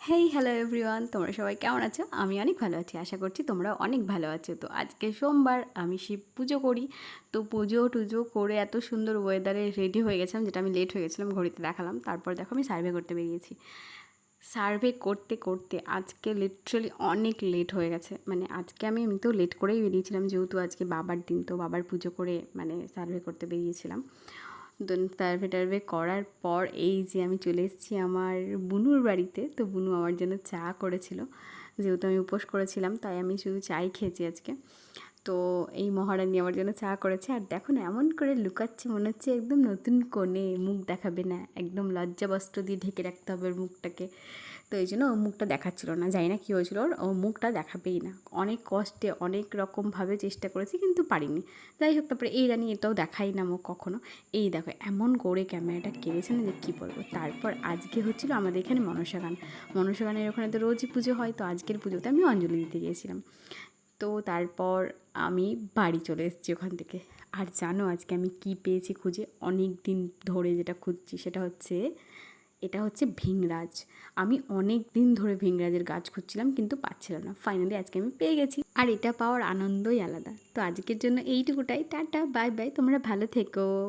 Hey hello everyone, তোমরা সবাই কেমন আছো? আমি অনেক ভালো আছি, আশা করছি তোমরা অনেক ভালো আছো। তো আজকে সোমবার, আমি শিব পুজো করি। তো পুজো টুজো করে এত সুন্দর ওয়েদারে রেডি হয়ে গেছিলাম, যেটা আমি লেট হয়ে গেছিলাম, ঘড়িতে দেখালাম। তারপর দেখো আমি সার্ভে করতে বেরিয়েছি। সার্ভে করতে করতে আজকে লিটারালি অনেক লেট হয়ে গেছে। মানে আজকে আমি এমনিতেও লেট করেই বেরিয়েছিলাম, যেহেতু আজকে বাবার দিন, তো বাবার পুজো করে মানে সার্ভে করতে বেরিয়েছিলাম। দেন সার্ভে টার্ভে করার পর এই যে আমি চলে এসেছি আমার বুনুর বাড়িতে। তো বুনু আমার জন্য চা করেছিল, যেহেতু আমি উপোস করেছিলাম তাই আমি শুধু চাই খেয়েছি আজকে। তো এই মহারানী আমার জন্য চা করেছে, আর দেখো না এমন করে লুকাচ্ছে, মনে হচ্ছে একদম নতুন কনে, মুখ দেখাবে না, একদম লজ্জা বস্ত্র দিয়ে ঢেকে রাখতে হবে ওর মুখটাকে। তো এই জন্য ও মুখটা দেখাচ্ছিল না, জানি না কী হয়েছিল, ওর ও মুখটা দেখাবেই না। অনেক কষ্টে অনেক রকমভাবে চেষ্টা করেছি কিন্তু পারিনি। যাই হোক, তারপরে এই রানী এটাও দেখাই না মুখ কখনো। এই দেখো এমন করে ক্যামেরাটা কেড়েছে না যে কী বলবো। তারপর আজকে হচ্ছিলো আমাদের এখানে মনসা গান। মনসা গানের ওখানে তো রোজই পুজো হয়, তো আজকের পুজোতে আমি অঞ্জলি দিতে গিয়েছিলাম। তো তারপর আমি বাড়ি চলে এসেছি ওখান থেকে। আর জানো আজকে আমি কি পেয়েছি খুঁজে? অনেক দিন ধরে যেটা খুঁজছি সেটা হচ্ছে, এটা হচ্ছে ভিংরাজ। আমি অনেক দিন ধরে ভিংরাজের গাছ খুঁজছিলাম কিন্তু পাচ্ছিলাম না, ফাইনালি আজকে আমি পেয়ে গেছি। আর এটা পাওয়ার আনন্দই আলাদা। তো আজকের জন্য এইটুকুটাই, টাটা বাই বাই, তোমরা ভালো থেকো।